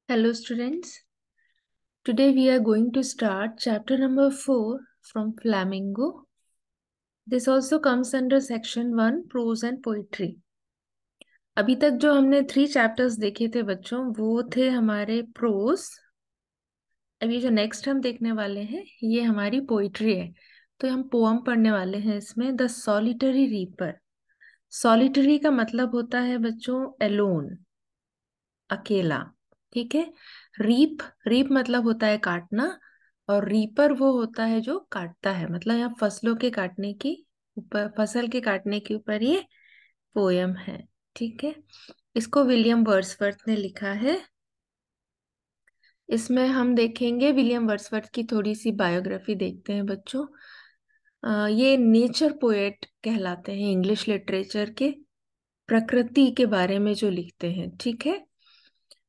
Hello, students. Today we are going to start chapter number 4 from Flamingo. This also comes under section 1 Prose and Poetry. अभी तक जो हमने 3 chapters देखे थे बच्चों, वो थे हमारे प्रोज। अभी जो नेक्स्ट हम देखने वाले हैं ये हमारी पोइट्री है। तो हम पोअम पढ़ने वाले हैं इसमें। The solitary reaper. सॉलिटरी का मतलब होता है बच्चों एलोन, अकेला। ठीक है। रीप, रीप मतलब होता है काटना, और रीपर वो होता है जो काटता है। मतलब यहाँ फसलों के काटने की ऊपर, फसल के काटने के ऊपर ये पोयम है। ठीक है। इसको विलियम वर्ड्सवर्थ ने लिखा है। इसमें हम देखेंगे विलियम वर्ड्सवर्थ की थोड़ी सी बायोग्राफी देखते हैं बच्चों। ये नेचर पोएट कहलाते हैं इंग्लिश लिटरेचर के, प्रकृति के बारे में जो लिखते हैं। ठीक है।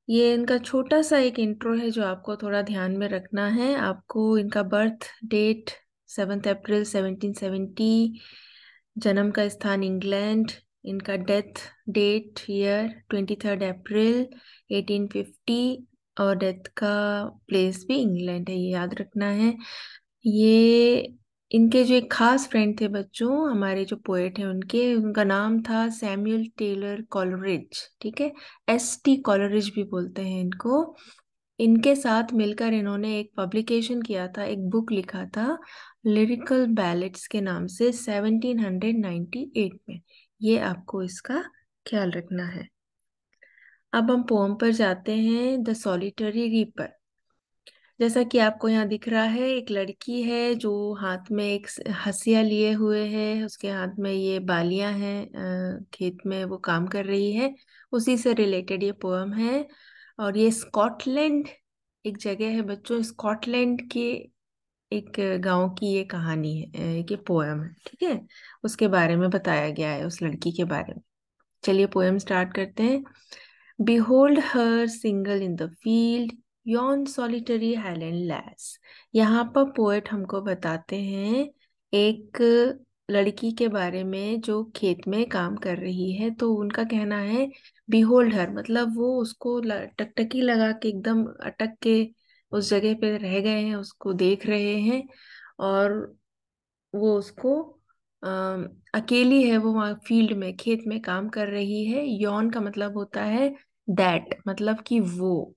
ये इनका छोटा सा एक इंट्रो है जो आपको थोड़ा ध्यान में रखना है। आपको इनका बर्थ डेट 7 अप्रैल 1770, जन्म का स्थान इंग्लैंड, इनका डेथ डेट ईयर 23 अप्रैल 1850, और डेथ का प्लेस भी इंग्लैंड है, ये याद रखना है। ये इनके जो एक खास फ्रेंड थे बच्चों, हमारे जो पोएट हैं उनके, उनका नाम था सैमुअल टेलर कॉलरिज। ठीक है। एस.टी. कॉलरिज भी बोलते हैं इनको। इनके साथ मिलकर इन्होंने एक पब्लिकेशन किया था, एक बुक लिखा था लिरिकल बैलेट्स के नाम से 1798 में। ये आपको इसका ख्याल रखना है। अब हम पोम पर जाते हैं। The solitary reaper. जैसा कि आपको यहाँ दिख रहा है, एक लड़की है जो हाथ में एक हंसिया लिए हुए है, उसके हाथ में ये बालियां हैं, खेत में वो काम कर रही है। उसी से रिलेटेड ये पोएम है। और ये स्कॉटलैंड एक जगह है बच्चों, स्कॉटलैंड के एक गांव की ये कहानी है, ये पोएम है। ठीक है। उसके बारे में बताया गया है, उस लड़की के बारे में। चलिए पोएम स्टार्ट करते हैं। Behold her single in the field, yon solitary highland lass। यहाँ पर पोएट हमको बताते हैं एक लड़की के बारे में जो खेत में काम कर रही है। तो उनका कहना है behold her, मतलब वो उसको टकटकी लगा के एकदम अटक के उस जगह पे रह गए हैं, उसको देख रहे हैं। और वो उसको अकेली है, वो वहाँ फील्ड में खेत में काम कर रही है। यौन का मतलब होता है दैट, मतलब कि वो।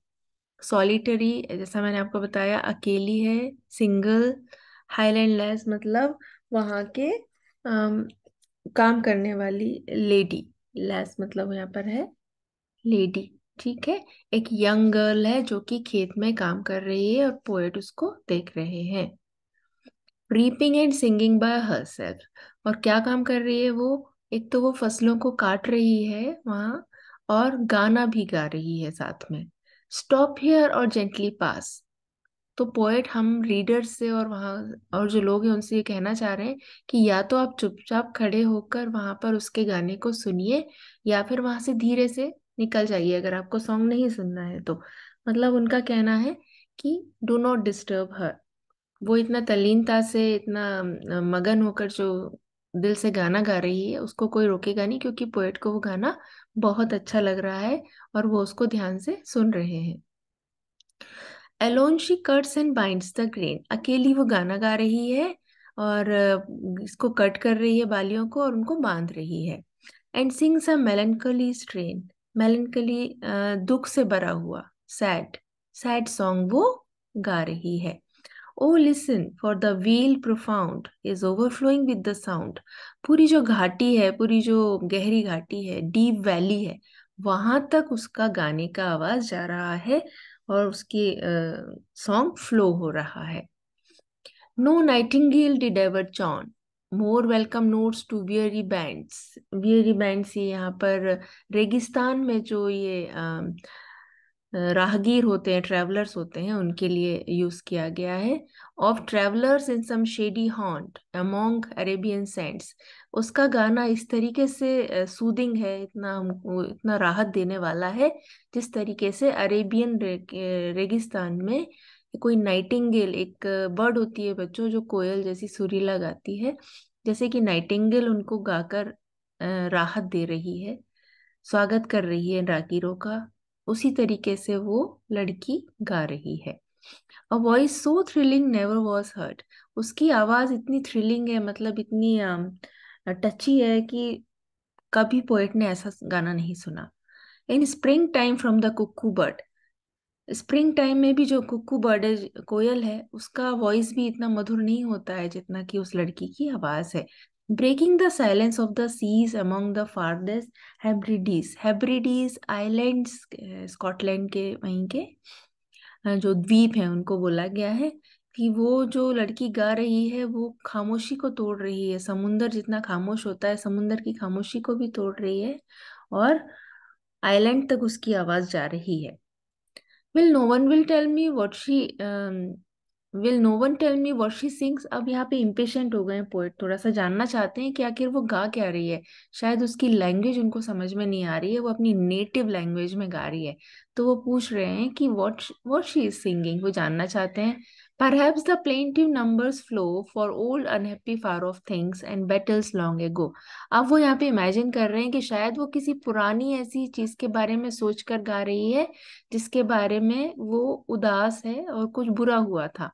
सॉलिटरी जैसा मैंने आपको बताया अकेली है, सिंगल। हाईलैंड लेस मतलब वहाँ के काम करने वाली लेडी। लेस मतलब यहाँ पर है लेडी। ठीक है। एक यंग गर्ल है जो कि खेत में काम कर रही है और पोएट उसको देख रहे हैं। Reaping and singing by herself. और क्या काम कर रही है वो? एक तो वो फसलों को काट रही है वहां, और गाना भी गा रही है साथ में। स्टॉप हियर और जेंटली पास। तो पोएट हम रीडर से और वहाँ और जो लोग हैं उनसे ये कहना चाह रहे हैं कि या तो आप चुपचाप खड़े होकर वहां पर उसके गाने को सुनिए, या फिर वहां से धीरे से निकल जाइए अगर आपको सॉन्ग नहीं सुनना है तो। मतलब उनका कहना है कि डू नॉट डिस्टर्ब हर। वो इतना तल्लीनता से, इतना मगन होकर जो दिल से गाना गा रही है, उसको कोई रोकेगा नहीं, क्योंकि पोएट को वो गाना बहुत अच्छा लग रहा है और वो उसको ध्यान से सुन रहे हैं। Alone she cuts and binds the grain. अकेली वो गाना गा रही है और इसको कट कर रही है बालियों को और उनको बांध रही है। And sings a मेलनकली strain. मेलनकली दुख से भरा हुआ, सैड, सैड सॉन्ग वो गा रही है। O listen for the vale profound is overflowing with the sound. पूरी जो घाटी है, पूरी जो गहरी घाटी है, डीप वैली है, वहां तक उसका गाने का आवाज जा रहा है और उसकी सॉन्ग फ्लो हो रहा है। No nightingale did ever chaunt more welcome notes to weary bands. Weary bands, ये यहाँ पर रेगिस्तान में जो ये राहगीर होते हैं, ट्रैवलर्स होते हैं, उनके लिए यूज किया गया है। Of travellers in some shady haunt among Arabian sands. उसका गाना इस तरीके से सूदिंग है, इतना हमको इतना राहत देने वाला है, जिस तरीके से अरेबियन रेगिस्तान में कोई नाइटिंगेल, एक बर्ड होती है बच्चों जो कोयल जैसी सुरीला गाती है, जैसे कि नाइटिंगेल उनको गाकर राहत दे रही है, स्वागत कर रही है राहगीरों का। उसी तरीके से वो लड़की गा रही है। A voice so thrilling never was heard. उसकी आवाज इतनी थ्रिलिंग है, मतलब इतनी टची है कि कभी पोएट ने ऐसा गाना नहीं सुना। In spring time from the cuckoo bird. Spring time में भी जो कुक्कू बर्ड है, कोयल है, उसका वॉइस भी इतना मधुर नहीं होता है जितना कि उस लड़की की आवाज है। Breaking the silence of the seas among the farthest Hebrides. Hebrides islands Scotland के वहीं के जो द्वीप हैं उनको बोला गया है कि वो जो लड़की गा रही है वो खामोशी को तोड़ रही है। समुंदर जितना खामोश होता है, समुंदर की खामोशी को भी तोड़ रही है, और आइलैंड तक उसकी आवाज जा रही है। Will no one will tell me what she will no one tell me what she sings। अब यहाँ पे इम्पेशेंट हो गए हैं पोएट, थोड़ा सा जानना चाहते हैं कि आखिर वो गा क्या रही है। शायद उसकी लैंग्वेज उनको समझ में नहीं आ रही है, वो अपनी नेटिव लैंग्वेज में गा रही है। तो वो पूछ रहे हैं कि what she is singing, वो जानना चाहते हैं। Perhaps the plaintive numbers flow for old unhappy far off things and battles long ago। अब वो यहाँ पे इमेजिन कर रहे हैं कि शायद वो किसी पुरानी ऐसी चीज के बारे में सोच कर गा रही है जिसके बारे में वो उदास है और कुछ बुरा हुआ था,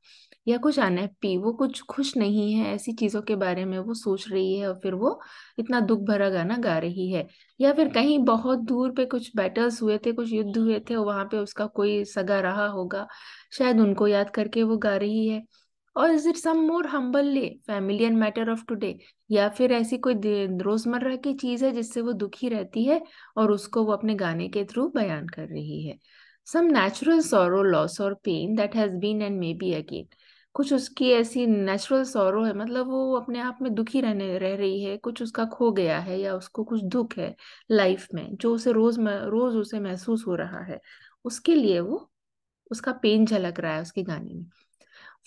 या कुछ अनहैप्पी, वो कुछ खुश नहीं है, ऐसी चीजों के बारे में वो सोच रही है और फिर वो इतना दुख भरा गाना गा रही है। या फिर कहीं बहुत दूर पे कुछ बैटल्स हुए थे, कुछ युद्ध हुए थे, और वहां पे उसका कोई सगा रहा होगा, शायद उनको याद करके वो गा रही है। और is it some more humbly familiar matter of today, या फिर ऐसी कोई रोजमर्रा की चीज है जिससे वो दुखी रहती है और उसको वो अपने गाने के थ्रू बयान कर रही है। सम नेचुरल sorrow लॉस और pain that has been and may be again. कुछ उसकी ऐसी नेचुरल sorrow है, मतलब वो अपने आप में दुखी रह रही है, कुछ उसका खो गया है या उसको कुछ दुख है लाइफ में जो उसे रोज रोज उसे महसूस हो रहा है, उसके लिए वो उसका पेन झलक रहा है उसके गाने में।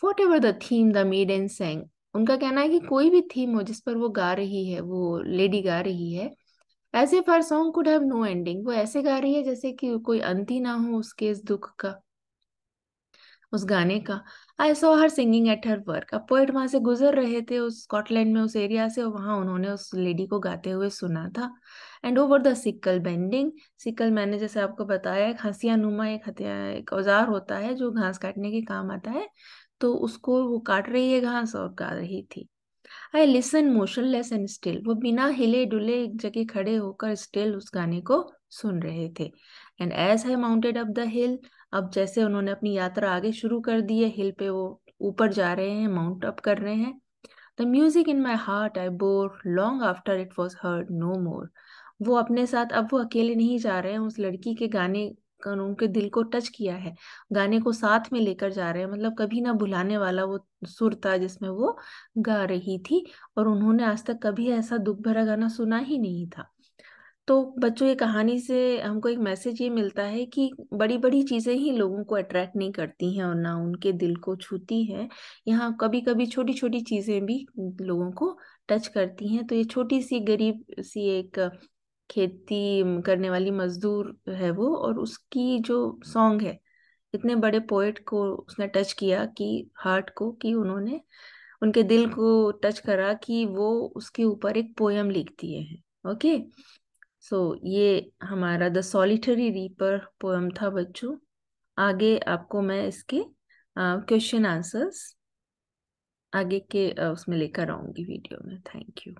Whatever the theme the maiden sang। उनका कहना है कि कोई भी थीम हो जिस पर वो गा रही है, वो लेडी गा रही है, as if her song could have no ending. वो ऐसे गा रही है जैसे कि कोई अंत ही ना हो उसके इस दुख का, उस गाने का। I saw her singing at her work. अब पोएट वहां से गुजर रहे थे उस स्कॉटलैंड में, उस एरिया से, और वहां उन्होंने उस लेडी को गाते हुए सुना था। And over the sickle bending. Sickle मैंने जैसे आपको बताया एक हंसिया नुमा एक एक औजार होता है जो घास काटने के काम आता है, तो उसको वो काट रही है घास और गा रही थी। I listen motionless and still. वो बिना हिले डुले एक जगह खड़े होकर स्टिल उस गाने को सुन रहे थे। And as I mounted up the hill. अब जैसे उन्होंने अपनी यात्रा आगे शुरू कर दी है, हिल पे वो ऊपर जा रहे हैं, माउंट अप कर रहे हैं। The music in my heart I bore long after it was heard no more. वो अपने साथ, अब वो अकेले नहीं जा रहे हैं, उस लड़की के गाने का उनके दिल को टच किया है, गाने को साथ में लेकर जा रहे हैं, मतलब कभी ना भुलाने वाला वो सुर था जिसमें वो गा रही थी। और उन्होंने आज तक कभी ऐसा दुख भरा गाना सुना ही नहीं था। तो बच्चों, ये कहानी से हमको एक मैसेज ये मिलता है कि बड़ी बड़ी चीजें ही लोगों को अट्रैक्ट नहीं करती हैं और ना उनके दिल को छूती हैं। यहाँ कभी कभी छोटी छोटी चीजें भी लोगों को टच करती हैं। तो ये छोटी सी गरीब सी एक खेती करने वाली मजदूर है वो, और उसकी जो सॉन्ग है, इतने बड़े पोएट को उसने टच किया कि हार्ट को, कि उन्होंने उनके दिल को टच करा कि वो उसके ऊपर एक पोयम लिख दिए हैं। ओके, सो ये हमारा द सॉलिटरी रीपर पोयम था बच्चों। आगे आपको मैं इसके क्वेश्चन आंसर्स आगे के उसमें लेकर आऊंगी वीडियो में। Thank you.